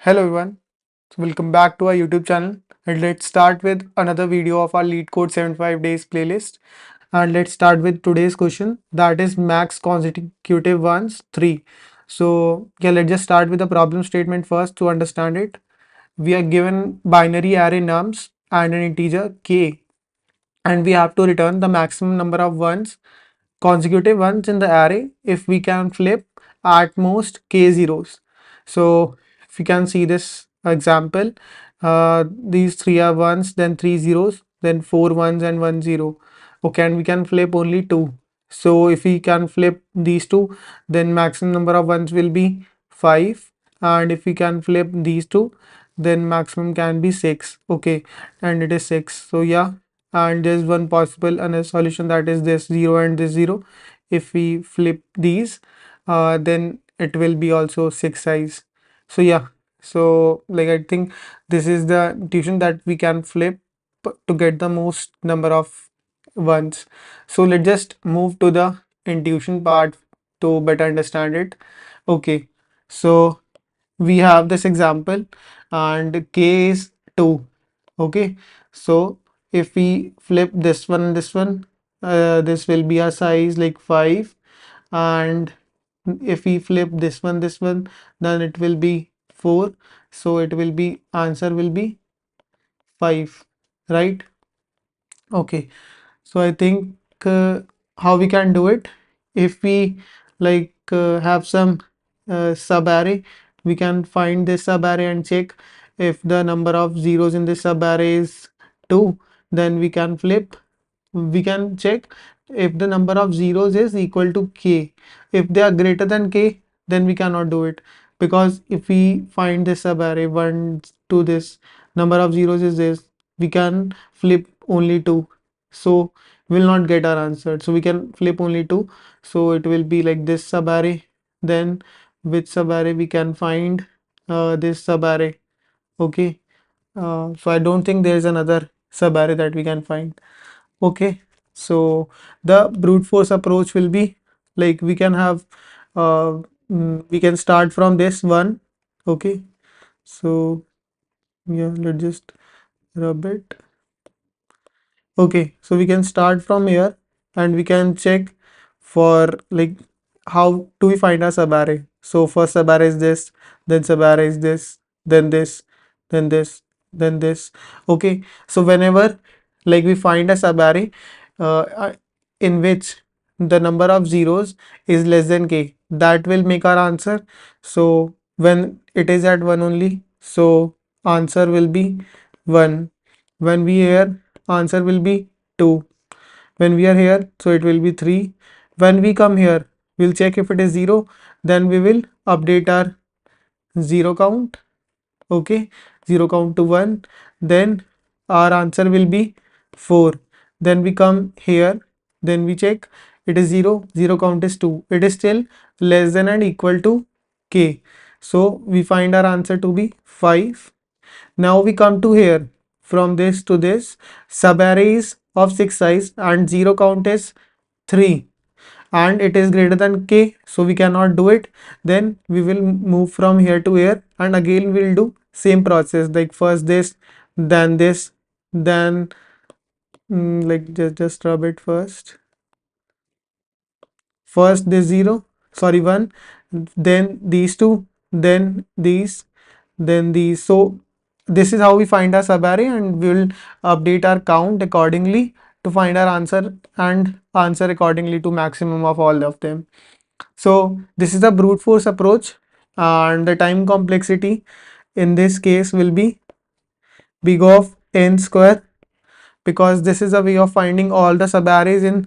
Hello everyone, welcome back to our YouTube channel and let's start with another video of our Leetcode 75 days playlist. And let's start with today's question, that is max consecutive ones 3. So yeah, let's just start with the problem statement first to understand it. We are given binary array nums and an integer k, and we have to return the maximum number of ones, consecutive ones in the array if we can flip at most k zeros. So if you can see this example, these three are ones, then three zeros, then four ones and one zero. Okay, and we can flip only two. So if we can flip these two, then maximum number of ones will be 5, and if we can flip these two, then maximum can be 6. Okay, and it is 6. So yeah, and there's one possible another solution, that is this 0 and this 0. If we flip these, then it will be also 6 size. So yeah, so like I think this is the intuition that we can flip to get the most number of ones. So let's just move to the intuition part to better understand it. Okay, so we have this example and k is 2. Okay, so if we flip this one and this one, this will be a size like 5, and if we flip this one, then it will be 4. So it will be, answer will be 5, right? Okay, so I think how we can do it, if we have some sub array, we can find this sub array and check if the number of zeros in this sub array is 2, then we can check if the number of zeros is equal to k. If they are greater than k, then we cannot do it, because if we find this sub array 1 to this number of zeros is this, we can flip only 2, so we will not get our answer. So we can flip only 2, so it will be like this sub array. Then which sub array we can find, this sub array. Okay, so I don't think there is another sub array that we can find. Okay, so the brute force approach will be like we can have, we can start from this one. Okay, so yeah, let's just rub it. Okay, so we can start from here and we can check for like how do we find a subarray. So first subarray is this, then subarray is this, then this, then this, then this. Okay, so whenever we find a subarray in which the number of zeros is less than k, that will make our answer. So when it is at 1 only, so answer will be 1. When we here, answer will be 2. When we are here, so it will be 3. When we come here, we'll check if it is 0, then we will update our 0 count. Okay, 0 count to 1, then our answer will be 4. Then we come here, then we check it is 0, 0 count is 2, it is still less than and equal to k, so we find our answer to be 5. Now we come to here, from this to this, subarray is of 6 size and 0 count is 3 and it is greater than k, so we cannot do it. Then we will move from here to here and again we'll do same process, like first this, then just rub it first. First this 0, sorry 1, then these two, then these, then these. So this is how we find our subarray, and we will update our count accordingly to find our answer and answer accordingly to maximum of all of them. So this is the brute force approach, and the time complexity in this case will be big of n square, because this is a way of finding all the subarrays in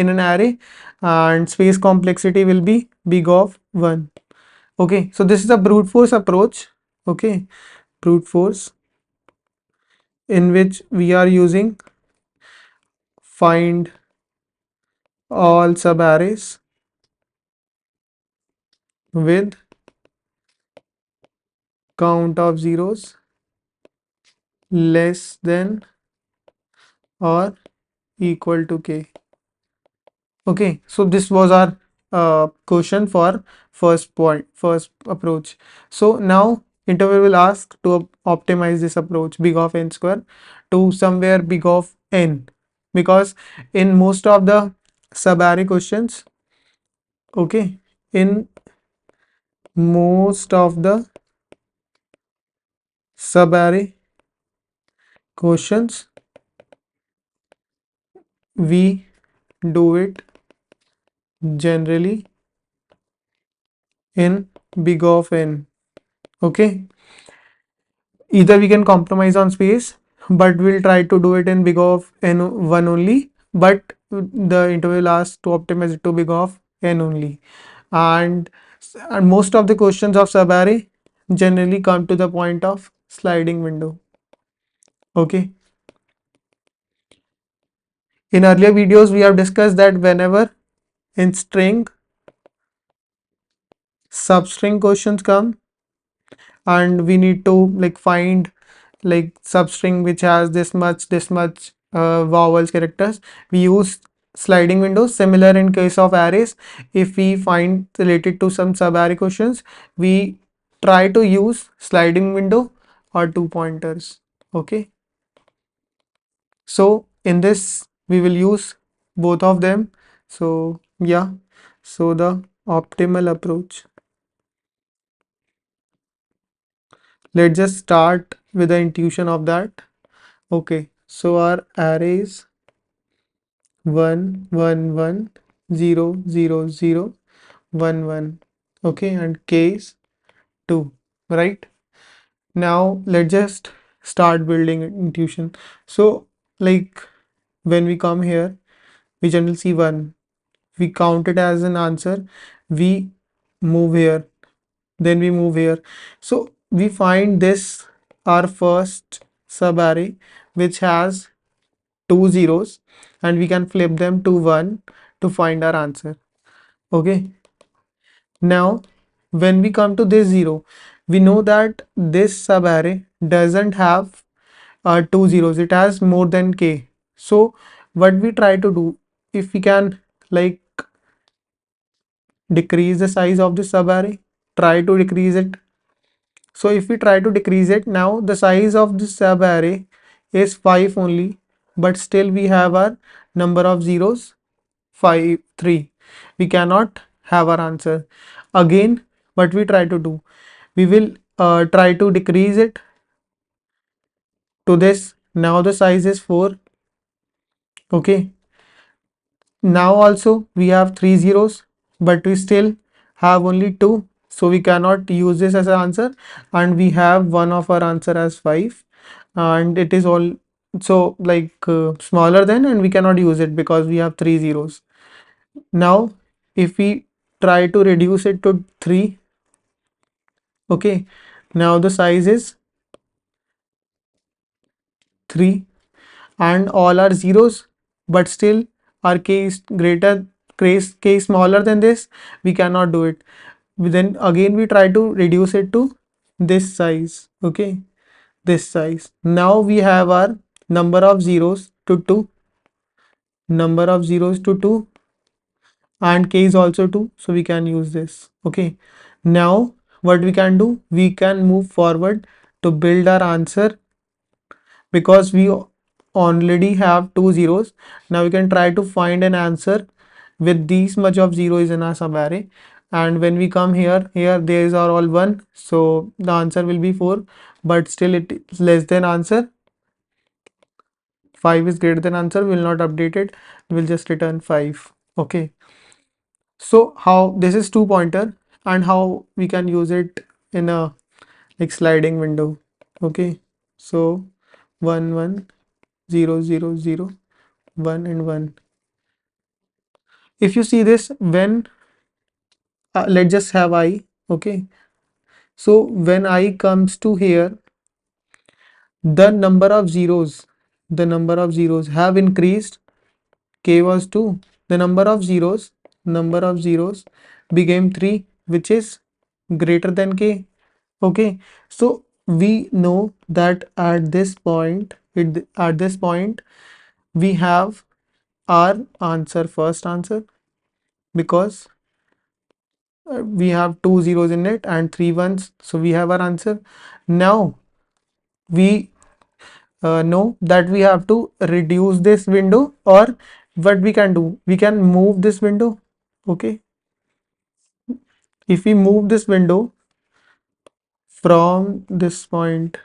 an array, and space complexity will be big of 1. Okay, so this is a brute force approach. Okay, brute force, in which we are using find all subarrays with count of zeros less than or equal to k. Okay, so this was our question for first approach. So now interval will ask to optimize this approach big of n square to somewhere big of n, because in most of the sub-array questions, okay, in most of the sub-array questions we do it generally in big of n. Okay, either we can compromise on space, but we'll try to do it in big of n1 only, but the interval asks to optimize it to big of n only. And, and most of the questions of subarray generally come to the point of sliding window. Okay, in earlier videos we have discussed that whenever in string substring questions come and we need to like find like substring which has this much vowels characters, we use sliding windows. Similar in case of arrays, if we find related to some sub array questions, we try to use sliding window or two pointers. Okay, so in this we will use both of them. So yeah, so the optimal approach, let's just start with the intuition of that. Okay, so our arrays 1 1 1 0 0 0 1 1, okay, and k is 2, right? Now let's just start building intuition. So like when we come here, we generally see 1, we count it as an answer, we move here, then we move here. So we find this our first sub array which has two zeros, and we can flip them to 1 to find our answer. Okay, now when we come to this 0, we know that this sub array doesn't have two zeros, it has more than k. So what we try to do, if we can like decrease the size of the sub array, try to decrease it. So if we try to decrease it, now the size of the sub array is 5 only, but still we have our number of zeros 5 3. We cannot have our answer. Again, what we try to do, we will try to decrease it to this. Now the size is 4. Okay, now also we have three zeros, but we still have only 2, so we cannot use this as an answer, and we have one of our answer as 5, and it is all so like smaller than, and we cannot use it because we have three zeros. Now if we try to reduce it to 3, okay, now the size is 3 and all are zeros, but still our k is greater, k is smaller than this, we cannot do it. Then again we try to reduce it to this size. Okay, this size. Now we have our number of zeros to 2, number of zeros to 2, and k is also 2, so we can use this. Okay, now what we can do, we can move forward to build our answer, because we already have two zeros. Now we can try to find an answer with these much of zeros in our sub array, and when we come here these are all 1, so the answer will be 4, but still it is less than answer. 5 is greater than answer, we will not update it, we will just return 5. Okay, so how this is two pointer, and how we can use it in a like sliding window. Okay, so 1 1 0 0 0 1 and 1. If you see this, when let's just have I. Okay, so when I comes to here, the number of zeros have increased. K was 2, the number of zeros became 3, which is greater than k. Okay, so we know that at this point, we have our answer, first answer, because We have two zeros in it and three ones, so we have our answer. Now we know that we have to reduce this window, or what we can do, we can move this window. Okay, if we move this window from this point,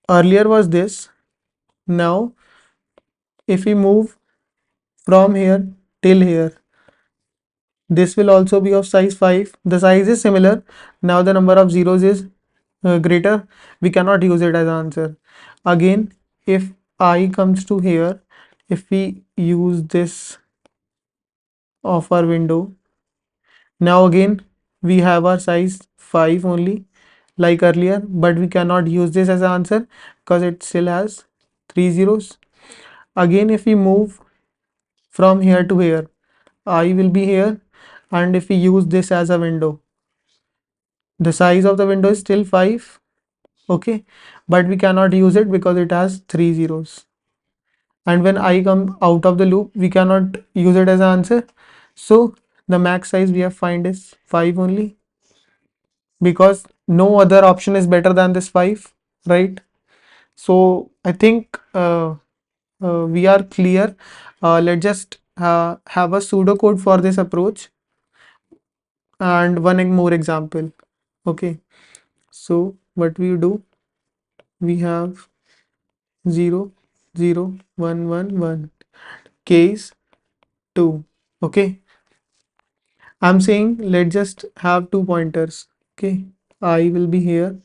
earlier was this, now if we move from here till here, this will also be of size 5. The size is similar. Now the number of zeros is greater. We cannot use it as answer. Again, if I comes to here, if we use this of our window, now again we have our size 5 only like earlier, but we cannot use this as an answer because it still has 3 zeros. Again, if we move from here to here, I will be here, and if we use this as a window, the size of the window is still 5. Okay, but we cannot use it because it has 3 zeros. And when I come out of the loop, we cannot use it as an answer. So the max size we have find is 5 only, because no other option is better than this 5, right? So I think we are clear. Let's just have a pseudocode for this approach and one more example. Okay, so what we do, we have 0 0 1 1 1, case 2. Okay, I'm saying let's just have two pointers. Okay, I will be here,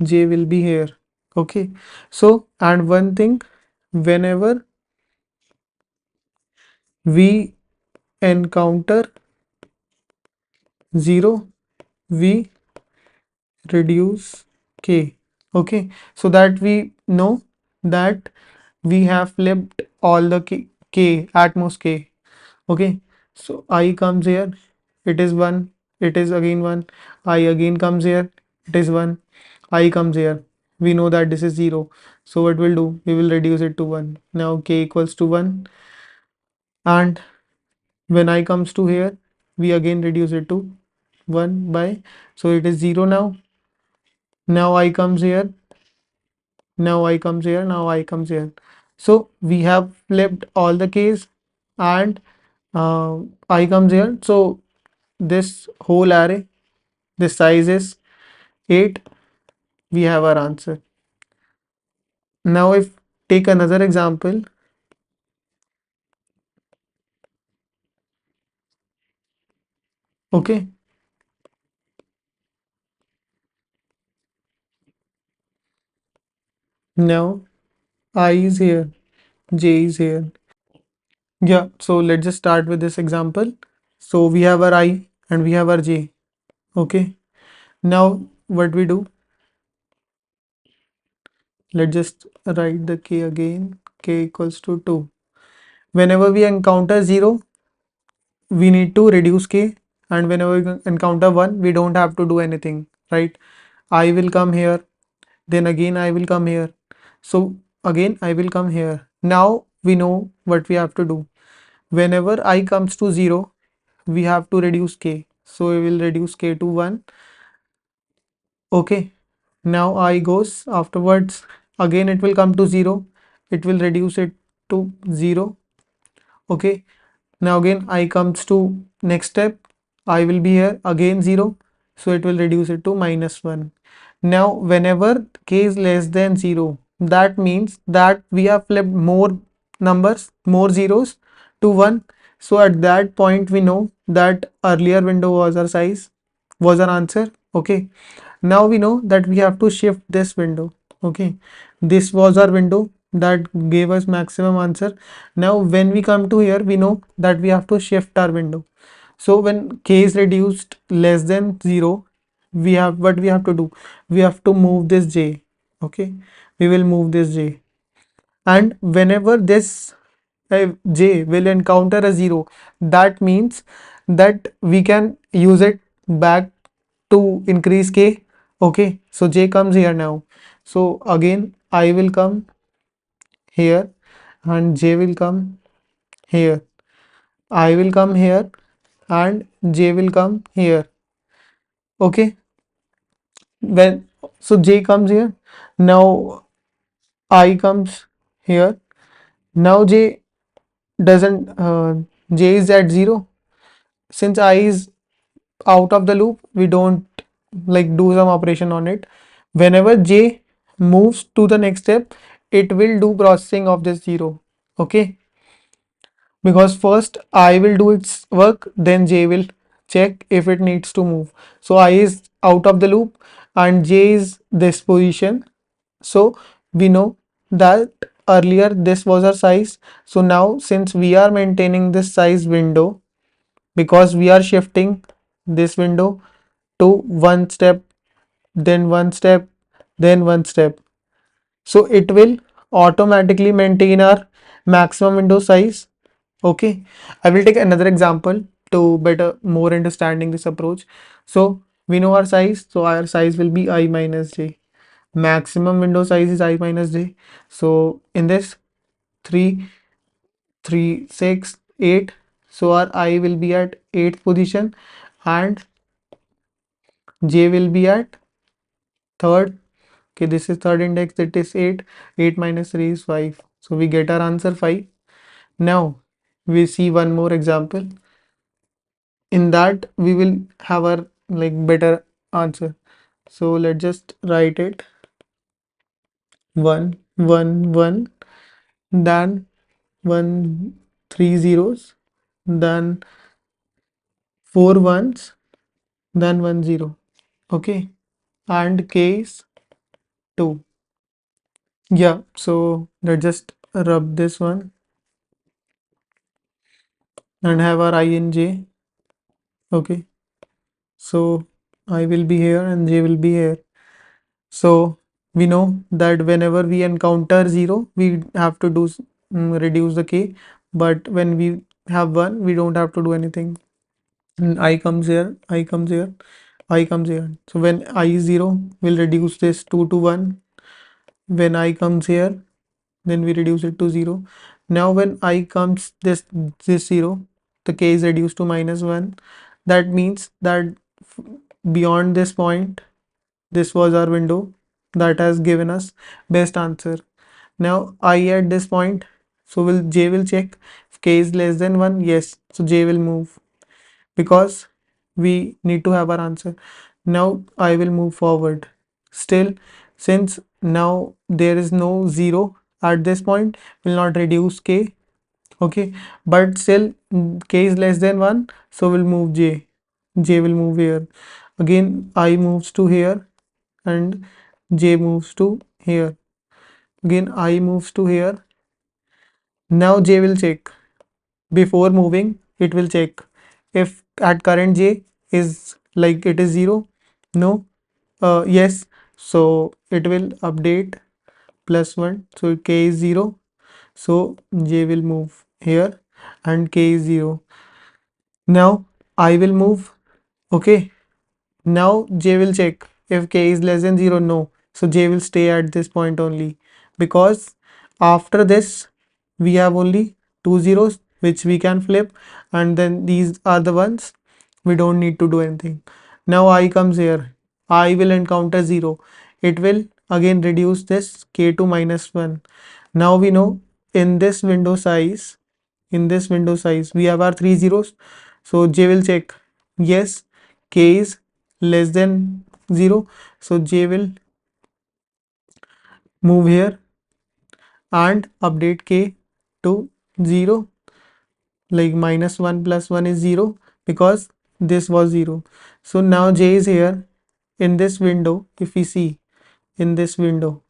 J will be here. Okay, so and one thing, whenever we encounter 0, we reduce k. Okay, so that we know that we have flipped all the k at most k. Okay, so I comes here, it is 1, it is again 1, I again comes here, it is 1, I comes here, we know that this is 0, so what we'll do, we will reduce it to 1. Now k equals to 1, and when I comes to here, we again reduce it to 1 by, so it is 0 now. Now I comes here, now I comes here, now I comes here. So we have flipped all the case, and I comes here. So this whole array, this size is 8. We have our answer. Now if take another example, okay. Now I is here, J is here. Yeah, so let's just start with this example. So we have our I and we have our J. Okay. Now what we do, let's just write the K again. K equals to 2. Whenever we encounter 0, we need to reduce k, and whenever we encounter 1, we don't have to do anything, right? I will come here, then again I will come here, so again I will come here. Now we know what we have to do. Whenever I comes to 0, we have to reduce k, so we will reduce k to 1. Okay, now I goes afterwards, again it will come to 0, it will reduce it to 0. Okay, now again I comes to next step, I will be here again 0, so it will reduce it to -1. Now whenever k is less than 0, that means that we have flipped more numbers, more zeros to 1. So at that point we know that earlier window was our size, was our answer. Okay, now we know that we have to shift this window. Okay, this was our window that gave us maximum answer. Now when we come to here, we know that we have to shift our window. So when k is reduced less than 0, we have what we have to do, we have to move this j. Okay, we will move this j, and whenever this j will encounter a 0, that means that we can use it back to increase k. Okay, so j comes here now, so again I will come here and j will come here, I will come here and j will come here. Okay, when so j comes here, now I comes here. Now j doesn't j is at 0. Since I is out of the loop, we don't like do some operation on it. Whenever j moves to the next step, it will do processing of this 0. Okay, because first I will do its work, then j will check if it needs to move. So I is out of the loop and j is this position. So we know that earlier this was our size. So now since we are maintaining this size window, because we are shifting this window to one step, then one step, then one step, so it will automatically maintain our maximum window size. Okay, I will take another example to better more understanding this approach. So we know our size, so our size will be I minus j. Maximum window size is I minus j. So in this 3, 3, 6, 8, so our I will be at 8th position and j will be at third. Okay, this is third index, that is 8. 8 minus 3 is 5. So we get our answer 5. Now we see one more example. In that we will have our like better answer. So let's just write it 1, 1, 1, then 1, 3 zeros, then 4 ones, then 1 0. Okay, and k is 2. Yeah, so let's just rub this one and have our I in j. Okay, so I will be here and j will be here. So we know that whenever we encounter 0, we have to do reduce the k, but when we have 1, we don't have to do anything. I comes here, I comes here, I comes here. So when I is 0, we'll reduce this 2 to 1. When I comes here, then we reduce it to 0. Now when I comes this 0, the k is reduced to minus 1. That means that beyond this point, this was our window that has given us best answer. Now I at this point, so will j will check if k is less than 1. Yes, so j will move because we need to have our answer. Now I will move forward. Still, since now there is no 0 at this point, will not reduce k. Okay, but still k is less than 1, so we'll move j. J will move here. Again, I moves to here and j moves to here. Again, I moves to here. Now j will check. Before moving, it will check if at current j is like it is 0. No, yes, so it will update plus 1. So k is 0. So j will move here and k is 0. Now I will move. Okay. Now j will check if k is less than 0. No. So j will stay at this point only because after this we have only two zeros which we can flip, and then these are the ones we don't need to do anything. Now I comes here. I will encounter 0. It will again reduce this k to minus 1. Now we know in this window size, we have our three zeros. So j will check. Yes, k is less than 0. So j will move here and update k to 0, like minus 1 plus 1 is 0 because this was 0. So now j is here in this window. If we see in this window,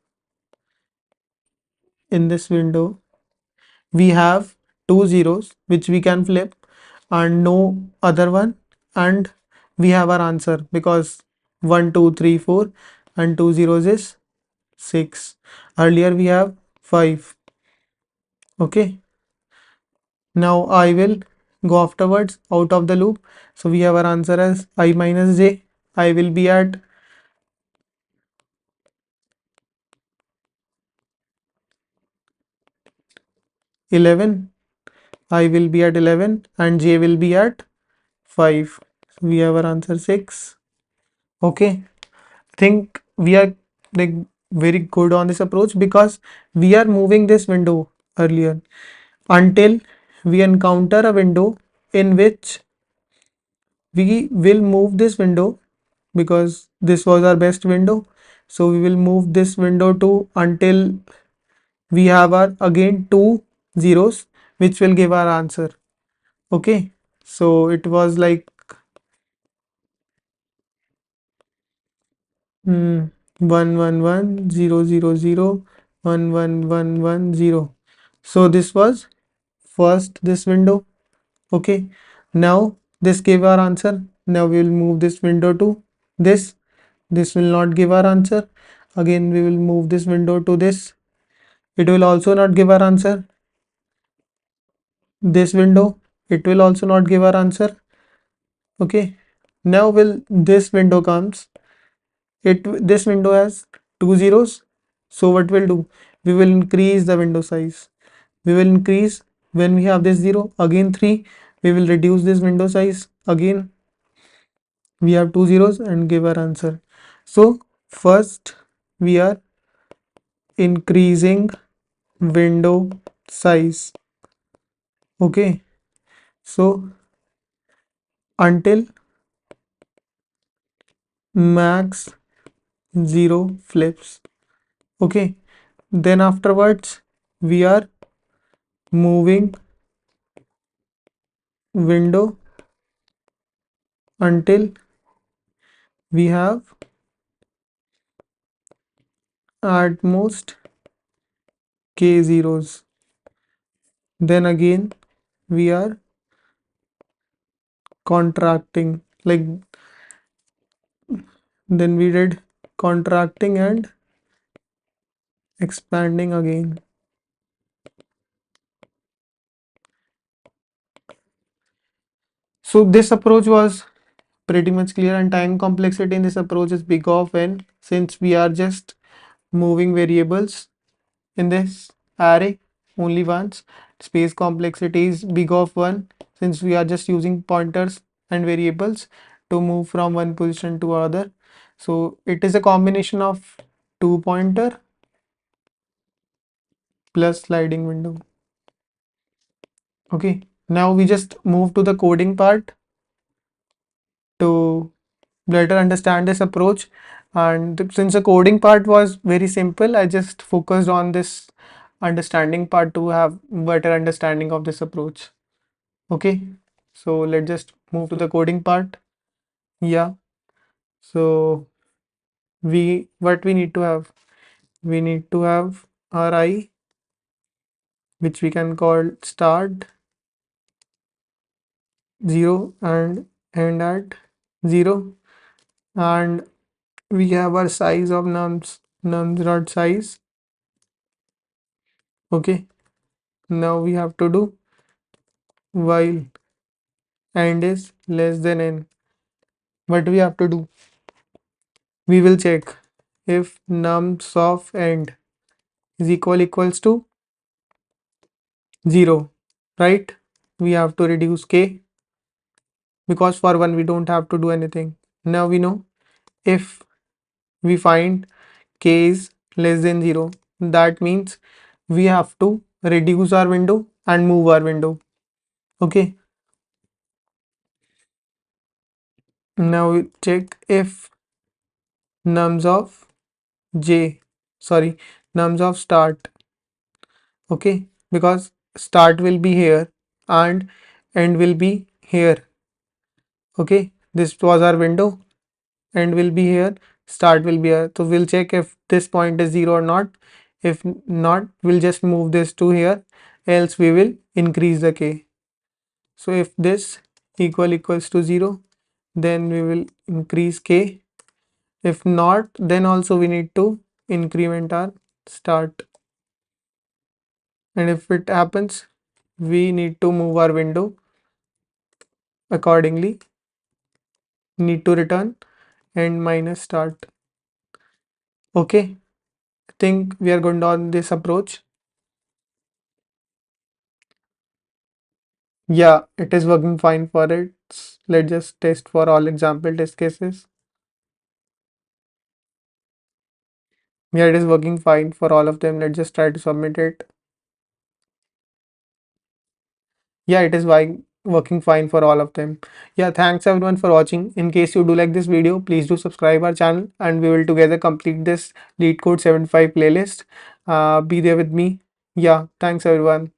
we have two zeros which we can flip and no other one, and we have our answer because 1 2 3 4 and two zeros is 6. Earlier we have 5. Okay, now I will go afterwards out of the loop. So we have our answer as I minus j. I will be at 11. I will be at 11 and j will be at 5. We have our answer 6. Okay. Think we are like very good on this approach because we are moving this window earlier until we encounter a window in which we will move this window because this was our best window. So we will move this window to until we have our again two zeros which will give our answer. Okay, so it was like 1 1 1 0 0 0 1 1 1 1 0. So this was first this window. Okay, now this gave our answer. Now we will move this window to this. This will not give our answer. Again, we will move this window to this. It will also not give our answer. This window, it will also not give our answer. Okay, now will this window comes. This window has two zeros. So what we'll do? We will increase the window size. We will increase when we have this 0 again 3. We will reduce this window size again. We have two zeros and give our answer. So first we are increasing window size. Okay, so until max 0 flips. Okay, then afterwards we are moving window until we have at most k zeros. Then again we are contracting, like then we did contracting and expanding again. So this approach was pretty much clear, and time complexity in this approach is big of n, since we are just moving variables in this array only once. Space complexity is big of 1, since we are just using pointers and variables to move from one position to other. So it is a combination of two pointer plus sliding window. Okay, now we just move to the coding part to better understand this approach. And since the coding part was very simple, I just focused on this understanding part to have better understanding of this approach. Okay, so let's just move to the coding part. Yeah, so what we need to have, we need to have ri, which we can call start 0 and end at 0, and we have our size of nums dot size. Okay, now we have to do while end is less than n. What we have to do, we will check if nums of end is equals to 0, right? We have to reduce k because for 1 we don't have to do anything. Now we know if we find k is less than 0, that means we have to reduce our window and move our window. Okay, now we check if nums of j, sorry, nums of start. Okay, because start will be here and end will be here. Okay, this was our window, end will be here, start will be here. So we'll check if this point is 0 or not. If not, we'll just move this to here, else we will increase the k. So if this equals to 0, then we will increase k. If not, then also we need to increment our start. And if it happens, we need to move our window accordingly. Need to return and minus start. Okay, I think we are going on this approach. Yeah, it is working fine for it. Let's just test for all example test cases. Yeah, it is working fine for all of them. Let's just try to submit it. Yeah, it is working fine for all of them. Yeah, thanks everyone for watching. In case you do like this video, please do subscribe our channel and we will together complete this LeetCode 75 playlist. Be there with me. Yeah, thanks everyone.